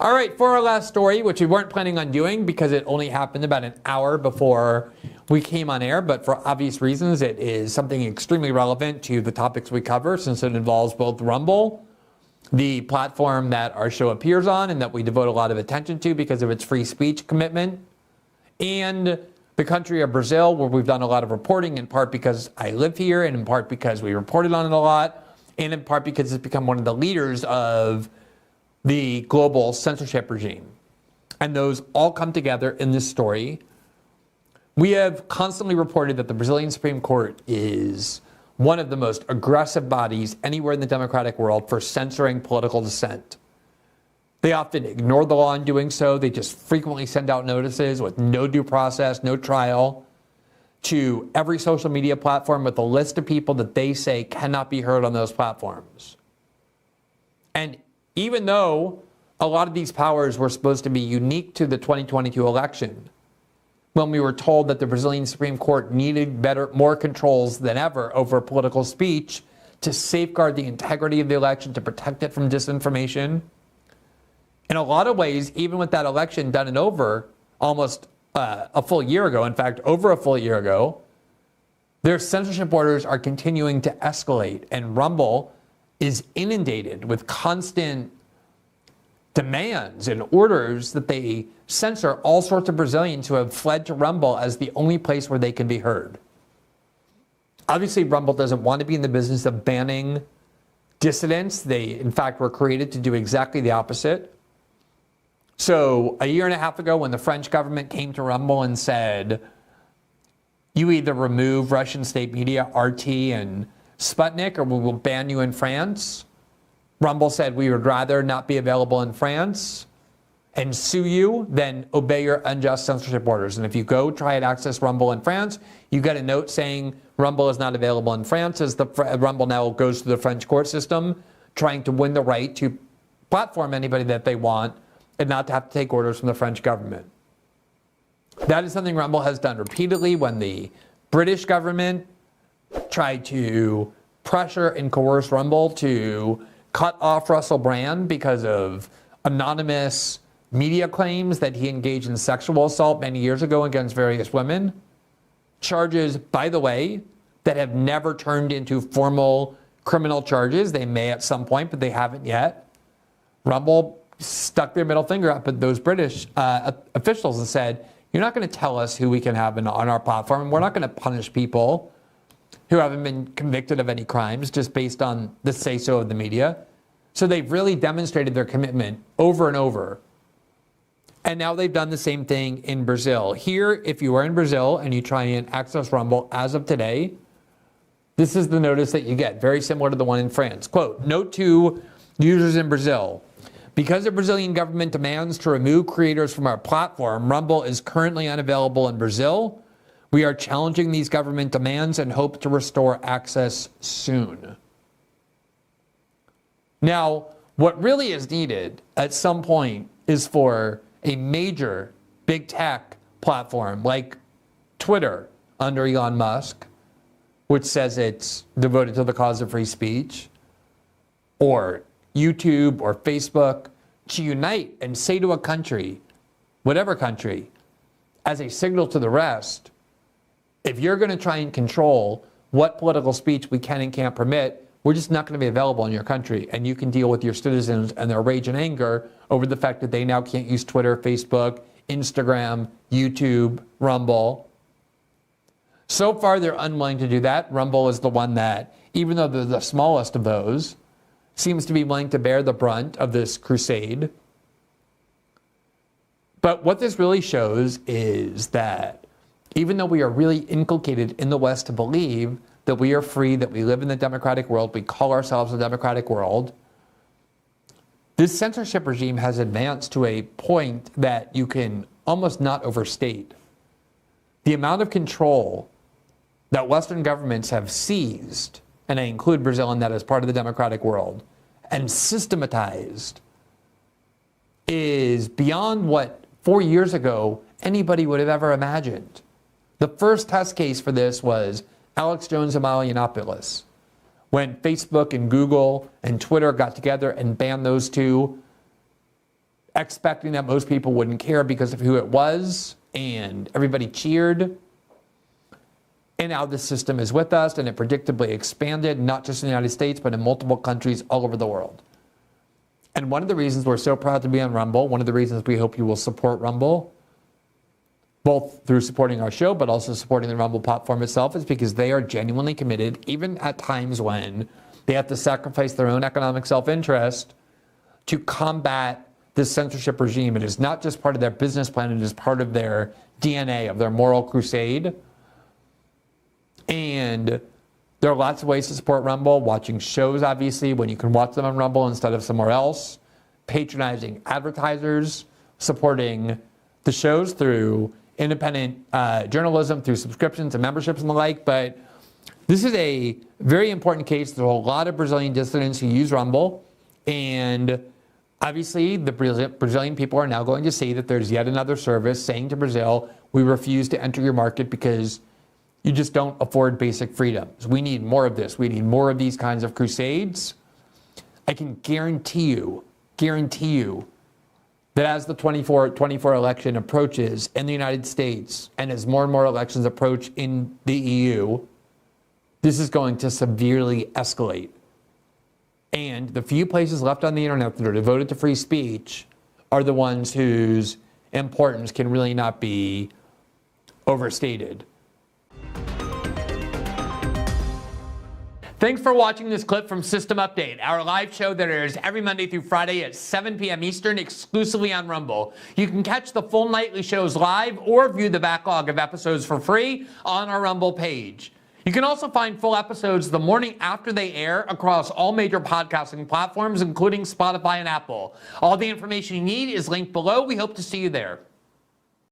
All right, for our last story, which we weren't planning on doing because it only happened about an hour before we came on air, but for obvious reasons, it is something extremely relevant to the topics we cover since it involves both Rumble, the platform that our show appears on and that we devote a lot of attention to because of its free speech commitment, and the country of Brazil, where we've done a lot of reporting, in part because I live here, and in part because we reported on it a lot, and in part because it's become one of the leaders of the global censorship regime. And those all come together in this story. We have constantly reported that the Brazilian Supreme Court is one of the most aggressive bodies anywhere in the democratic world for censoring political dissent. They often ignore the law in doing so. They just frequently send out notices with no due process, no trial, to every social media platform with a list of people that they say cannot be heard on those platforms. And even though a lot of these powers were supposed to be unique to the 2022 election, when we were told that the Brazilian Supreme Court needed more controls than ever over political speech to safeguard the integrity of the election, to protect it from disinformation. In a lot of ways, even with that election done and over almost a full year ago, in fact, over a full year ago, their censorship orders are continuing to escalate, and Rumble is inundated with constant demands and orders that they censor all sorts of Brazilians who have fled to Rumble as the only place where they can be heard. Obviously, Rumble doesn't want to be in the business of banning dissidents. They, in fact, were created to do exactly the opposite. So a year and a half ago, when the French government came to Rumble and said, you either remove Russian state media, RT and Sputnik, or we will ban you in France, Rumble said we would rather not be available in France and sue you than obey your unjust censorship orders. And if you go try and access Rumble in France, you get a note saying Rumble is not available in France, as the Rumble now goes through the French court system, trying to win the right to platform anybody that they want and not to have to take orders from the French government. That is something Rumble has done repeatedly. When the British government tried to pressure and coerce Rumble to cut off Russell Brand because of anonymous media claims that he engaged in sexual assault many years ago against various women. Charges, by the way, that have never turned into formal criminal charges. They may at some point, but they haven't yet. Rumble stuck their middle finger up at those British officials and said, you're not going to tell us who we can have on our platform, and we're not going to punish people who haven't been convicted of any crimes just based on the say-so of the media. So they've really demonstrated their commitment over and over. And now they've done the same thing in Brazil. Here, if you are in Brazil and you try and access Rumble as of today, this is the notice that you get, very similar to the one in France. Quote, note to users in Brazil, because the Brazilian government demands to remove creators from our platform, Rumble is currently unavailable in Brazil. We are challenging these government demands and hope to restore access soon. Now, what really is needed at some point is for a major big tech platform like Twitter under Elon Musk, which says it's devoted to the cause of free speech, or YouTube or Facebook, to unite and say to a country, whatever country, as a signal to the rest, if you're going to try and control what political speech we can and can't permit, we're just not going to be available in your country. And you can deal with your citizens and their rage and anger over the fact that they now can't use Twitter, Facebook, Instagram, YouTube, Rumble. So far, they're unwilling to do that. Rumble is the one that, even though they're the smallest of those, seems to be willing to bear the brunt of this crusade. But what this really shows is that even though we are really inculcated in the West to believe that we are free, that we live in the democratic world, we call ourselves a democratic world, this censorship regime has advanced to a point that you can almost not overstate. The amount of control that Western governments have seized, and I include Brazil in that as part of the democratic world, and systematized, is beyond what 4 years ago anybody would have ever imagined. The first test case for this was Alex Jones and Milo Yiannopoulos, when Facebook and Google and Twitter got together and banned those two expecting that most people wouldn't care because of who it was, and everybody cheered. And now the system is with us, and it predictably expanded, not just in the United States, but in multiple countries all over the world. And one of the reasons we're so proud to be on Rumble, one of the reasons we hope you will support Rumble, both through supporting our show, but also supporting the Rumble platform itself, is because they are genuinely committed, even at times when they have to sacrifice their own economic self-interest to combat this censorship regime. It is not just part of their business plan, it is part of their DNA, of their moral crusade. And there are lots of ways to support Rumble. Watching shows, obviously, when you can watch them on Rumble instead of somewhere else. Patronizing advertisers. Supporting the shows through independent journalism, through subscriptions and memberships and the like. But this is a very important case. There are a lot of Brazilian dissidents who use Rumble. And obviously, the Brazilian people are now going to see that there's yet another service saying to Brazil, we refuse to enter your market because you just don't afford basic freedoms. We need more of this. We need more of these kinds of crusades. I can guarantee you that as the 24 election approaches in the United States and as more and more elections approach in the EU, this is going to severely escalate. And the few places left on the internet that are devoted to free speech are the ones whose importance can really not be overstated. Thanks for watching this clip from System Update, our live show that airs every Monday through Friday at 7 p.m. Eastern, exclusively on Rumble. You can catch the full nightly shows live or view the backlog of episodes for free on our Rumble page. You can also find full episodes the morning after they air across all major podcasting platforms, including Spotify and Apple. All the information you need is linked below. We hope to see you there.